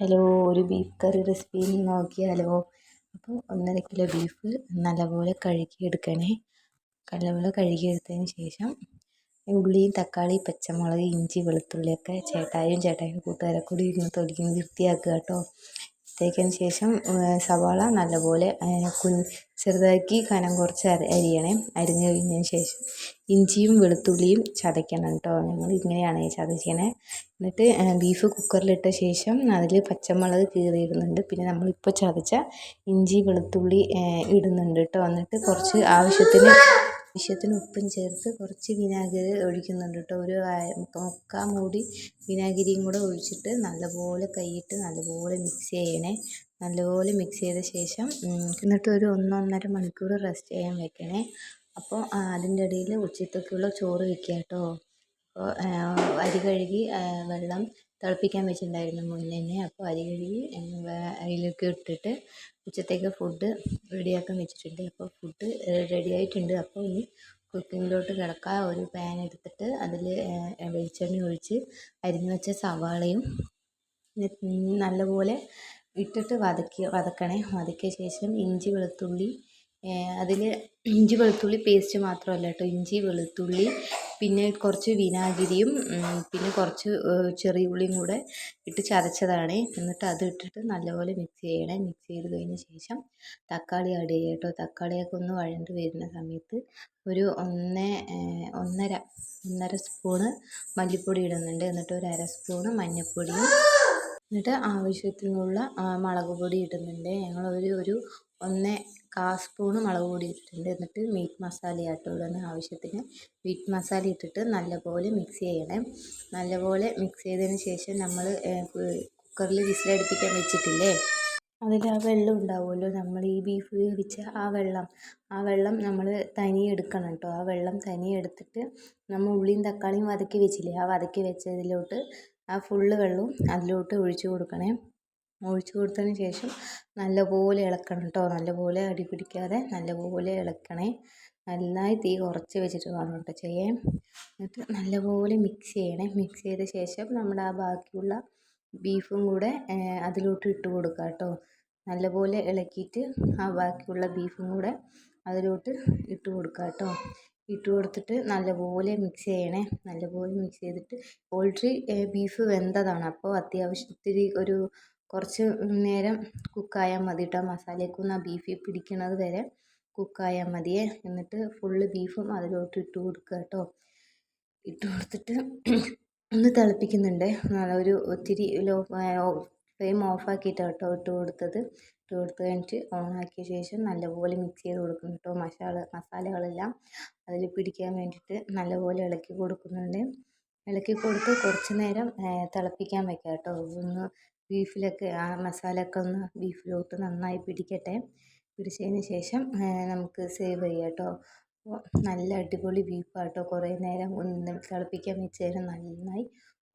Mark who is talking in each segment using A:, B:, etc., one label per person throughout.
A: Hello, ഒരു beef കറി recipe നോക്കിയാലോ? അപ്പോൾ 1.5 കിലോ ബീഫ് നല്ലപോലെ കഴുകിയെടുക്കണേ. നല്ലപോലെ കഴുകിയെടുത്തതിന് ശേഷം ഉള്ളിയും തക്കാളി പച്ചമുളക് ഇഞ്ചി വെളുത്തുള്ളിയൊക്കെ ചേട്ടായും കൂട്ടുകാരൊക്കെ കൂടി ഇരുന്ന് തൊലിഞ്ഞ് വൃത്തിയാക്കുക കേട്ടോ. വൃത്തിയാക്കിയതിന് ശേഷം സവാള നല്ലപോലെ ചെറുതാക്കി കനം കുറച്ച് അരിയണേ. അരിഞ്ഞ് കഴിഞ്ഞതിന് ശേഷം ഇഞ്ചിയും വെളുത്തുള്ളിയും ചതയ്ക്കണം കേട്ടോ. ഞങ്ങൾ ഇങ്ങനെയാണ് ചതയ്ക്കണേ. എന്നിട്ട് ബീഫ് കുക്കറിലിട്ട ശേഷം അതിൽ പച്ചമുളക് കീറിയിടുന്നുണ്ട്. പിന്നെ നമ്മളിപ്പോൾ ചതച്ച ഇഞ്ചി വെളുത്തുള്ളി ഇടുന്നുണ്ട് കേട്ടോ. എന്നിട്ട് കുറച്ച് ആവശ്യത്തിന് ഉപ്പും ചേർത്ത് കുറച്ച് വിനാഗിരി ഒഴിക്കുന്നുണ്ട് കേട്ടോ. ഒരു മുക്കാൽ മൂടി വിനാഗിരിയും കൂടെ ഒഴിച്ചിട്ട് നല്ലപോലെ കൈയിട്ട് നല്ലപോലെ മിക്സ് ചെയ്യണേ. നല്ലപോലെ മിക്സ് ചെയ്ത ശേഷം എന്നിട്ട് ഒരു 1-1.5 മണിക്കൂർ റെസ്റ്റ് ചെയ്യാൻ വെക്കണേ. അപ്പോൾ അതിൻ്റെ ഇടയിൽ ഉച്ചത്തേക്കുള്ള ചോറ് വെക്കുക കേട്ടോ. അപ്പോൾ അരി കഴുകി വെള്ളം തിളപ്പിക്കാൻ വെച്ചിട്ടുണ്ടായിരുന്നു മുന്നേ. അപ്പോൾ അരി കഴുകി അതിലേക്ക് ഇട്ടിട്ട് ഉച്ചത്തേക്ക് ഫുഡ് റെഡിയാക്കാൻ വെച്ചിട്ടുണ്ട്. അപ്പോൾ ഫുഡ് റെഡി ആയിട്ടുണ്ട്. അപ്പോൾ ഇനി കുക്കിങ്ങിലോട്ട് കിടക്കാം. ഒരു പാൻ എടുത്തിട്ട് അതിൽ വെളിച്ചെണ്ണ ഒഴിച്ച് അരിഞ്ഞു വെച്ച സവാളയും നല്ലപോലെ ഇട്ടിട്ട് വതക്കണേ. വതക്കിയ ശേഷം ഇഞ്ചി വെളുത്തുള്ളി അതിൽ ഇഞ്ചി വെളുത്തുള്ളി പേസ്റ്റ് മാത്രമല്ല കേട്ടോ, ഇഞ്ചി വെളുത്തുള്ളി പിന്നെ കുറച്ച് വിനാഗിരിയും പിന്നെ കുറച്ച് ചെറിയ ഉള്ളിയും കൂടെ ഇട്ട് ചതച്ചതാണ്. എന്നിട്ട് അത് ഇട്ടിട്ട് നല്ലപോലെ മിക്സ് ചെയ്യണേ. മിക്സ് ചെയ്ത് കഴിഞ്ഞ ശേഷം തക്കാളി ആഡ് ചെയ്യുക കേട്ടോ. തക്കാളിയൊക്കെ ഒന്ന് വഴണ്ട് വരുന്ന സമയത്ത് ഒരു ഒന്നര സ്പൂണ് മല്ലിപ്പൊടി ഇടുന്നുണ്ട്. എന്നിട്ട് ഒരു അര സ്പൂണ് മഞ്ഞൾപ്പൊടിയും എന്നിട്ട് ആവശ്യത്തിനുള്ള മുളക് പൊടി ഇടുന്നുണ്ട്. ഞങ്ങളൊരു 1/4 സ്പൂണ് മുളക് പൊടി ഇട്ടിട്ടുണ്ട്. എന്നിട്ട് മീറ്റ് മസാല ആട്ടോ ഇടുന്ന. ആവശ്യത്തിന് മീറ്റ് മസാല ഇട്ടിട്ട് നല്ലപോലെ മിക്സ് ചെയ്യണം. നല്ലപോലെ മിക്സ് ചെയ്തതിന് ശേഷം നമ്മൾ കുക്കറിൽ വിസിലടുപ്പിക്കാൻ വെച്ചിട്ടില്ലേ, അതിൽ ആ വെള്ളം ഉണ്ടാവുമല്ലോ, നമ്മൾ ഈ ബീഫ് വേവിച്ച ആ വെള്ളം നമ്മൾ തനിയെ എടുക്കണം കേട്ടോ. ആ വെള്ളം തനിയെ എടുത്തിട്ട് നമ്മൾ ഉള്ളിയും തക്കാളിയും വതക്കി വെച്ചില്ലേ, ആ വതക്കി വെച്ചതിലോട്ട് ആ ഫുള്ള് വെള്ളവും അതിലോട്ട് ഒഴിച്ചു കൊടുക്കണേ. ഒഴിച്ചു കൊടുത്തതിന് ശേഷം നല്ലപോലെ ഇളക്കണം കേട്ടോ. നല്ലപോലെ അടി പിടിക്കാതെ നല്ലപോലെ ഇളക്കണേ. നന്നായി തീ കുറച്ച് വെച്ചിട്ട് വേണം കേട്ടോ ചെയ്യാൻ. എന്നിട്ട് നല്ലപോലെ മിക്സ് ചെയ്യണേ. മിക്സ് ചെയ്ത ശേഷം നമ്മുടെ ആ ബാക്കിയുള്ള ബീഫും കൂടെ അതിലോട്ട് ഇട്ട് കൊടുക്കുക കേട്ടോ. നല്ലപോലെ ഇളക്കിയിട്ട് ആ ബാക്കിയുള്ള ബീഫും കൂടെ അതിലോട്ട് ഇട്ട് കൊടുക്കുക കേട്ടോ. ഇട്ട് കൊടുത്തിട്ട് നല്ലപോലെ മിക്സ് ചെയ്യണേ. നല്ലപോലെ മിക്സ് ചെയ്തിട്ട് ഓൾറെഡി ബീഫ് വെന്തതാണ്. അപ്പോൾ അത്യാവശ്യത്തിന് ഒരു കുറച്ച് നേരം കുക്കായാൽ മതി കേട്ടോ. മസാലയൊക്കെ ആ ബീഫിൽ പിടിക്കുന്നത് വരെ കുക്കായാൽ മതിയേ. എന്നിട്ട് ഫുള്ള് ബീഫും അതിലോട്ട് ഇട്ട് കൊടുക്കുക കേട്ടോ. ഇട്ട് കൊടുത്തിട്ട് ഒന്ന് തിളപ്പിക്കുന്നുണ്ട്. ഒരു ഒത്തിരി ഫ്ലെയിം ഓഫാക്കിയിട്ടാണ് കേട്ടോ ഇട്ട് കൊടുത്തത്. ഇട്ട് കൊടുത്ത് കഴിഞ്ഞിട്ട് ഓണാക്കിയ ശേഷം നല്ലപോലെ മിക്സ് ചെയ്ത് കൊടുക്കും കേട്ടോ. മസാലകളെല്ലാം അതിൽ പിടിക്കാൻ വേണ്ടിയിട്ട് നല്ലപോലെ ഇളക്കി കൊടുക്കുന്നുണ്ട്. ഇളക്കി കൊടുത്ത് കുറച്ച് നേരം തിളപ്പിക്കാൻ വെക്കാം കേട്ടോ. ഒന്ന് ബീഫിലൊക്കെ ആ മസാലയൊക്കെ ഒന്ന് ബീഫിലോട്ട് നന്നായി പിടിക്കട്ടെ. പിടിച്ചതിന് ശേഷം നമുക്ക് സെർവ് ചെയ്യാം കേട്ടോ. അപ്പോൾ നല്ല അടിപൊളി ബീഫാട്ടോ. കുറേ നേരം ഒന്ന് തിളപ്പിക്കാൻ വെച്ചതിന് നന്നായി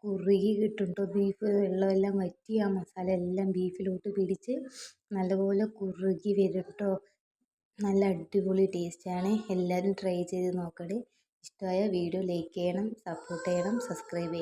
A: കുറുകി കിട്ടും കേട്ടോ. ബീഫ് വെള്ളമെല്ലാം വറ്റി ആ മസാല എല്ലാം ബീഫിലോട്ട് പിടിച്ച് നല്ലപോലെ കുറുകി വരും കേട്ടോ. നല്ല അടിപൊളി ടേസ്റ്റാണ്. എല്ലാവരും ട്രൈ ചെയ്ത് നോക്കണേ. ഇഷ്ടമായ വീഡിയോ ലൈക്ക് ചെയ്യണം, സപ്പോർട്ട് ചെയ്യണം, സബ്സ്ക്രൈബ് ചെയ്യണം.